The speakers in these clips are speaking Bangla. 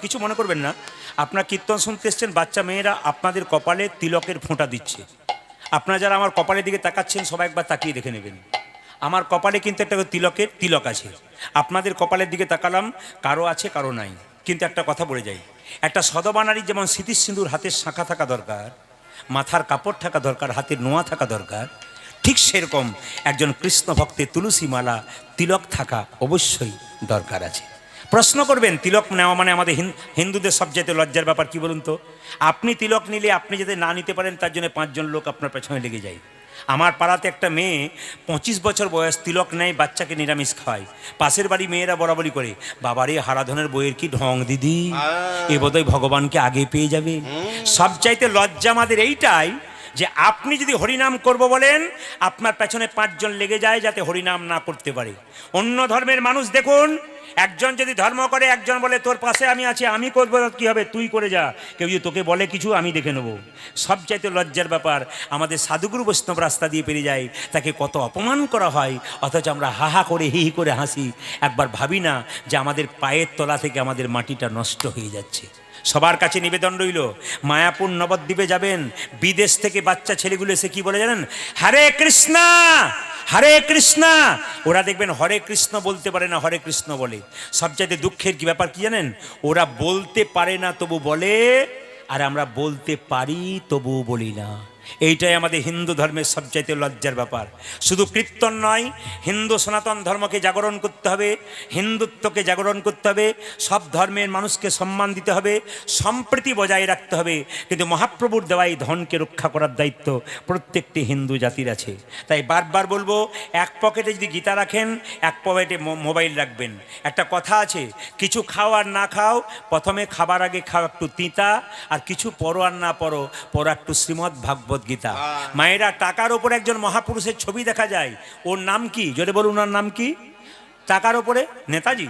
কিছু মনে করবেন না, আপনার কীর্তন শুনতে এসছেন, বাচ্চা মেয়েরা আপনাদের কপালে তিলকের ফোঁটা দিচ্ছে। আপনারা যারা আমার কপালের দিকে তাকাচ্ছেন সবাই একবার তাকিয়ে দেখে নেবেন, আমার কপালে কিন্তু একটা তিলকের তিলক আছে। আপনাদের কপালের দিকে তাকালাম, কারো আছে কারো নাই। কিন্তু একটা কথা বলে যাই, একটা সদবা নারীর যেমন স্মৃতির সিঁদুর হাতের শাঁখা থাকা দরকার, মাথার কাপড় থাকা দরকার, হাতের নোয়া থাকা দরকার, ঠিক সেরকম একজন কৃষ্ণ ভক্তের তুলসী মালা তিলক থাকা অবশ্যই দরকার আছে। প্রশ্ন করবেন তিলক নেওয়া মানে আমাদের হিন্দুদের সবচেয়ে লজ্জার ব্যাপার কি বলুন তো? আপনি তিলক নিলে আপনি যাতে না নিতে পারেন তার জন্য 5 জন লোক আপনার পেছনে লেগে যায়। আমার পাড়াতে একটা মেয়ে 25 বছর বয়স, তিলক নেয়, বাচ্চাকে নিরামিষ খায়। পাশের বাড়ি মেয়েরা বরাবরই করে, বাবারে হারাধনের বইয়ের কি ঢং দিদি, এ বোধহয় ভগবানকে আগে পেয়ে যাবে। সবচাইতে লজ্জা আমাদের এইটাই যে আপনি যদি হরিনাম করব বলেন, আপনার পেছনে 5 জন লেগে যায় যাতে হরিনাম না করতে পারে। অন্য ধর্মের মানুষ দেখুন, একজন যদি ধর্ম করে, একজন বলে তোর পাশে আমি আছি, আমি করবো, কি হবে তুই করে যা। কেউ যদি তোকে বলে কিছু, আমি দেখে নেবো। সবচাইতে লজ্জার ব্যাপার, আমাদের সাধুগুরু বৈষ্ণব রাস্তা দিয়ে পেরিয়ে যায়, তাকে কত অপমান করা হয়, অথচ আমরা হাহা করে হি হি করে হাসি। একবার ভাবি না যে আমাদের পায়ের তলা থেকে আমাদের মাটিটা নষ্ট হয়ে যাচ্ছে। সবার কাছে নিবেদন রইল, মায়াপুর নবদ্বীপে যাবেন, বিদেশ থেকে বাচ্চা ছেলেগুলো এসে কি বলে জানেন? হরে কৃষ্ণা হরে কৃষ্ণা। ওরা দেখবেন হরে কৃষ্ণ বলতে পারে না, হরে কৃষ্ণ বলে। সবচাইতে দুঃখের কি ব্যাপার কি জানেন? ওরা বলতে পারে না তবু বলে, আর আমরা বলতে পারি তবু বলি না। এইটাই আমাদের হিন্দু ধর্মের সবচাইতে লজ্জার ব্যাপার। শুধু কীর্তন নয়, হিন্দু সনাতন ধর্মকে জাগরণ করতে হবে, হিন্দুত্বকে জাগরণ করতে হবে, সব ধর্মের মানুষকে সম্মান দিতে হবে, সম্প্রীতি বজায় রাখতে হবে। কিন্তু মহাপ্রভুর দেওয়া এই ধনকে রক্ষা করার দায়িত্ব প্রত্যেকটি হিন্দু জাতির আছে। তাই বারবার বলবো, এক পকেটে যদি গীতা রাখেন, এক পকেটে মোবাইল রাখবেন। একটা কথা আছে, কিছু খাও আর না খাও, প্রথমে খাবার আগে খাও একটু তিতা, আর কিছু পড়ো আর না পড়ো, পড়ো একটু শ্রীমদ্ ভাগবত গীতা। মায়েরা, টাকার উপর একজন মহাপুরুষের ছবি দেখা যায়, ওর নাম কি? জোরে বলুন, ওনার নাম কি? টাকার উপরে নেতাজি।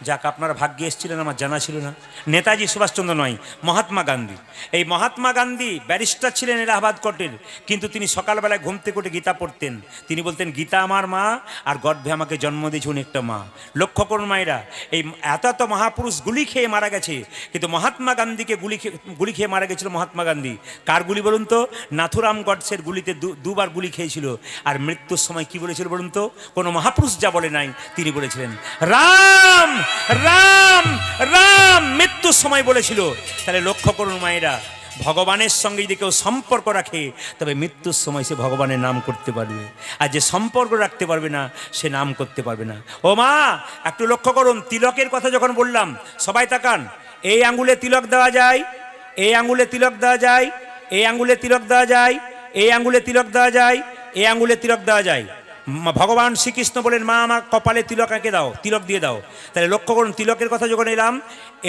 যাক, আপনারা ভাগ্যে এসেছিলেন, আমার জানা ছিল না। নেতাজি সুভাষচন্দ্র নয়, মহাত্মা গান্ধী। এই মহাত্মা গান্ধী ব্যারিস্টার ছিলেন এলাহাবাদ কোর্টের, কিন্তু তিনি সকালবেলায় ঘুম থেকে উঠে গীতা পড়তেন। তিনি বলতেন, গীতা আমার মা, আর গর্ভে আমাকে জন্ম দিয়েছে উনি একটা মা। লক্ষ্য করুন মায়েরা, এই এত এত মহাপুরুষ গুলি খেয়ে মারা গেছে, কিন্তু মহাত্মা গান্ধীকে গুলি খেয়ে মারা গেছিল মহাত্মা গান্ধী। কার গুলি বলুন তো? নাথুরাম গডসের গুলিতে দুবার গুলি খেয়েছিল। আর মৃত্যুর সময় কি বলেছিল বলুন তো? কোনো মহাপুরুষ যা বলে নাই, তিনি বলেছিলেন রাম রাম রাম, মৃত্যুর সময় বলেছিল। তাহলে লক্ষ্য করুন মায়েরা, ভগবানের সঙ্গে যদি কেউ সম্পর্ক রাখে, তবে মৃত্যুর সময় সে ভগবানের নাম করতে পারবে। আর যে সম্পর্ক রাখতে পারবে না, সে নাম করতে পারবে না। ও মা, একটু লক্ষ্য করুন, তিলকের কথা যখন বললাম, সবাই তাকান। এই আঙ্গুলে তিলক দেওয়া যায়, এই আঙ্গুলে তিলক দেওয়া যায়, এই আঙ্গুলে তিলক দেওয়া যায়, এই আঙ্গুলে তিলক দেওয়া যায়, এই আঙ্গুলে তিলক দেওয়া যায়। ভগবান শ্রীকৃষ্ণ বলেন, মা আমার কপালে তিলক এঁকে দাও, তিলক দিয়ে দাও। তাহলে লক্ষ্য করুন, তিলকের কথা যখন এলাম,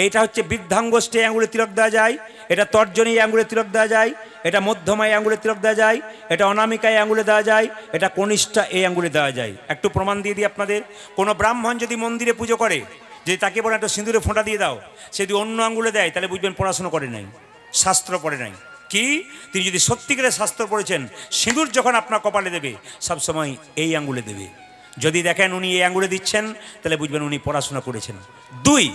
এইটা হচ্ছে বৃদ্ধাঙ্গুষ্ঠে আঙ্গুলে তিলক দেওয়া যায়, এটা তর্জনী আঙ্গুলে তিলক দেওয়া যায়, এটা মধ্যমায় আঙ্গুলে তিলক দেওয়া যায়, এটা অনামিকায় আঙ্গুলে দেওয়া যায়, এটা কনিষ্ঠা এই আঙ্গুলে দেওয়া যায়। একটু প্রমাণ দিয়ে দিই আপনাদের। কোনো ব্রাহ্মণ যদি মন্দিরে পুজো করে, যদি তাকে বলে একটা সিঁদুরে ফোঁটা দিয়ে দাও, সে যদি অন্য আঙ্গুলে দেয়, তাহলে বুঝবেন পড়াশুনো করে নাই, শাস্ত্র পড়ে নাই। কি? তিনি যদি সত্যিকারের শাস্ত্র পড়েছেন, সিঁদুর যখন আপনার কপালে দেবে, সবসময় এই আঙ্গুলে দেবে। যদি দেখেন উনি এই আঙ্গুলে দিচ্ছেন, তাহলে বুঝবেন উনি পড়াশোনা করেছেন। 2,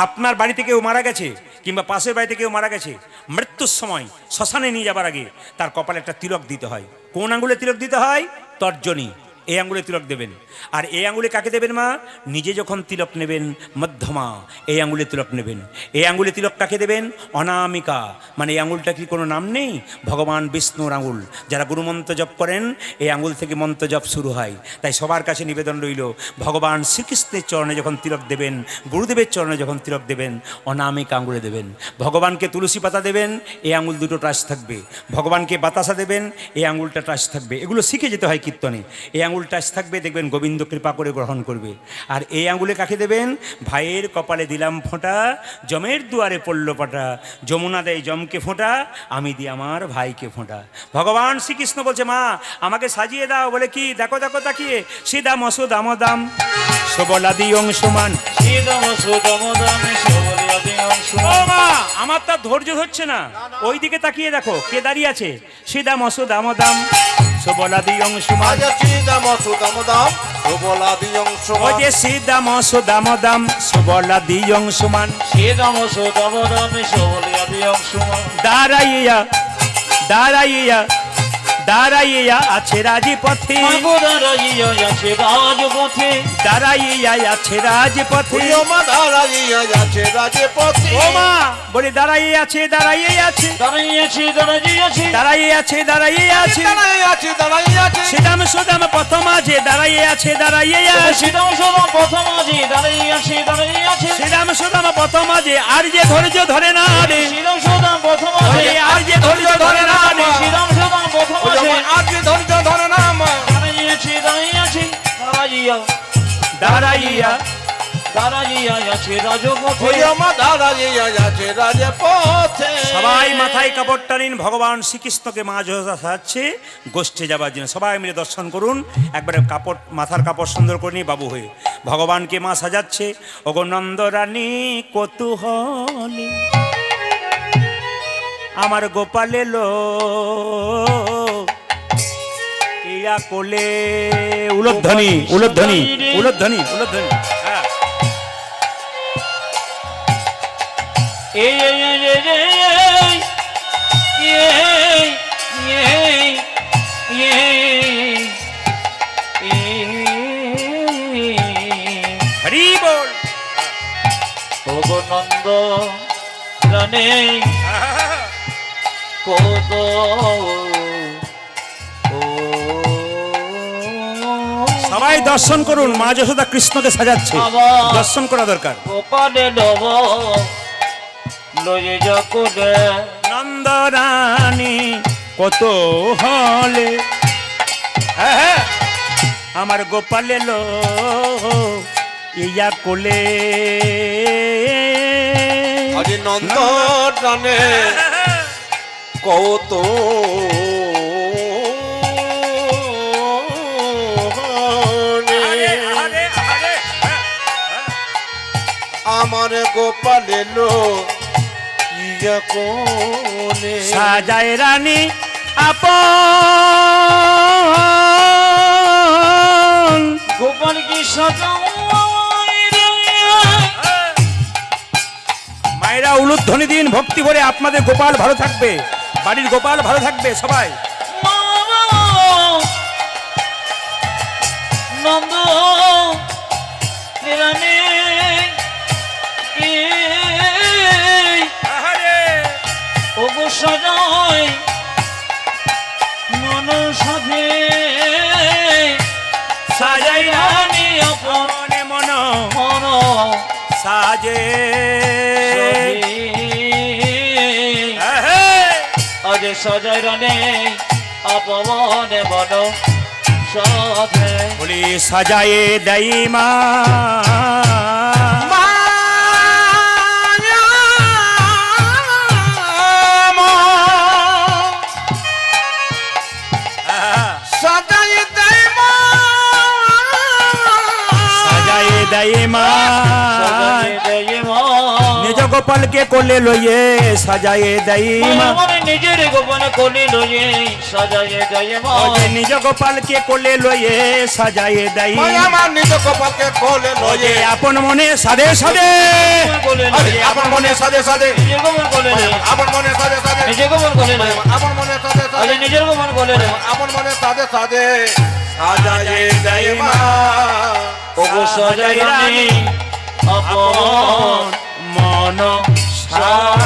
আপনার বাড়িতে কেউ মারা গেছে, কিংবা পাশের বাড়িতে কেউ মারা গেছে, মৃত্যুর সময় শ্মশানে নিয়ে যাবার আগে তার কপালে একটা তিলক দিতে হয়। কোন আঙ্গুলে তিলক দিতে হয়? তর্জনী, এই আঙ্গুলে তিলক দেবেন। আর এই আঙ্গুলে কাকে দেবেন মা? নিজে যখন তিলক নেবেন, মধ্যমা এই আঙ্গুলে তিলক নেবেন। এই আঙ্গুলে তিলক কাকে দেবেন? অনামিকা, মানে এই আঙ্গুলটা কি কোনো নাম নেই? ভগবান বিষ্ণুর আঙ্গুল। যারা গুরুমন্ত্র জপ করেন, এই আঙ্গুল থেকে মন্ত্র জপ শুরু হয়। তাই সবার কাছে নিবেদন রইল, ভগবান শ্রীকৃষ্ণের চরণে যখন তিলক দেবেন, গুরুদেবের চরণে যখন তিলক দেবেন, অনামিকা আঙ্গুলে দেবেন। ভগবানকে তুলসী পাতা দেবেন, এই আঙ্গুল দুটো টাচ থাকবে। ভগবানকে বাতাসা দেবেন, এই আঙ্গুলটা টাচ থাকবে। এগুলো শিখে যেতে হয় কীর্তনে। এই আঙ্গুল টাচ থাকবে, দেখবেন গোবিন্দ কৃপা করে গ্রহণ করবে। আর এই আঙ্গুলে কাকে দেবেন? ভাইয়ের কপালে দিলাম ফোঁটা, জমের দুয়ারে পড়ল পাটা, যমুনা দেয় জমকে ফোঁটা, আমি দিই আমার ভাইকে ফোঁটা। ভগবান শ্রীকৃষ্ণ বলছে, মা আমাকে সাজিয়ে দাও। বলে কি? দেখো দেখো তাকিয়ে, সিদাম সুদাম দাম সবলাদি অংশমান, আমার তার ধৈর্য হচ্ছে না, ওই দিকে তাকিয়ে দেখো কে দাঁড়িয়ে আছে। সিদাম সুদাম দাম সবলাদি অংশমান, সুবলাদি অংশ ওই যে শ্রীদাম সুদাম দাম সুবলাদি অংশমান শ্রীরাম সুদাম রাম সুবলাদি অংশ দাঁড়াইয়া দাঁড়াইয়া দাঁড়াইয়া আছে রাজপথে দাঁড়াইয়া আছে রাজপথে দাঁড়াইয়া আছে রাজপথে ওমা দাঁড়াইয়া আছে রাজপথে ও মা বলি দাঁড়াইয়া আছে দাঁড়াইয়া আছে দাঁড়াইয়াছে দাঁড়াইয়াছে দাঁড়াইয়া আছে দাঁড়াইয়া আছে দাঁড়াইয়া আছে শ্রীরাম সুদাম প্রথম আছে দাঁড়াইয়া আছে দাঁড়াইয়া আছে শ্রীরাম সুদাম প্রথম আছে দাঁড়াইয়াছে দাঁড়াইয়াছে শ্রীরাম সুদাম প্রথম আছে আর যে ধৈর্য ধরে না রে শ্রীরাম সুদাম প্রথম আছে আর যে ধৈর্য ধরে না রে শ্রীরাম সুদাম প্রথম আছে আজ ধৈর্য ধরে না মা দাঁড়াইয়াছে দাঁড়াইয়াছে দাঁড়াইয়া দাঁড়াইয়া দাঁড়াইয়া আছে রাজপথে ওমা দাঁড়াইয়া আছে রাজপথে সবাই মাথায় কাপড়টা নিন ভগবান শ্রীকৃষ্ণকে মা যশোদা সাজাচ্ছে গোষ্ঠে যাবার জন্য সবাই মিলে দর্শন করুন একবারে কাপড় মাথার কাপড় সুন্দর করে নিয়ে বাবু হয়ে ভগবানকে মা সাজাচ্ছে ওগো নন্দরানী কৌতূহলে আমার গোপাল এলো ইয়া কোলে উলধ্বনি উলধ্বনি উলধ্বনি উলধ্বনি হ্যাঁ এই এই এই এই এই হরি বল ওগো নন্দ রানে কত সবাই দর্শন করুন মা যশোদা কৃষ্ণকে সাজাচ্ছে দর্শন করা দরকার গোপালে নব লয়ে যকুলে নন্দরানী কত হলে হ্যাঁ, হ্যাঁ, আমার গোপাল এলো ইয়া কোলে আজ নন্দ টানে কত আমার গোপাল এলো ইয়া কোনে সাজায় রানী আপন গোপাল কি সাজাও মায়েরা উলুধ্বনি দিন ভক্তি করে আপনাদের গোপাল ভালো থাকবে বাড়ির গোপাল ভালো থাকবে সবাই নন্দ রানে ওগো সাজায় মন সাধে সাজাই রানী মনে মন মন সাজে আজ সাজাই রানী আপমনে মন সাধে বলি সাজায়ে দেই মা নিজ গোপালকে কোলে লইয়ে সাজায়ে দেই মা নিজের গোপনে কোলে লইয়ে সাজায়ে দেয় মা নিজ গোপালকে কোলে লইয়ে সাজায়ে দেই আমার নিজ গোপালকে কোলে লয়ে আপন মনে সাদে সাদে কোলে আপন মনে সাদে সাদে নিজের গোপন কোলে আপন মনে সাদে সাদে নিজের গোপন কোলে আপন মনে সাদে সাদে নিজের গোপন কোলে আপন মনে সাদে সাদে সাজায়ে দেয় মা ওগো সাজাই রানী আপন মন সাজে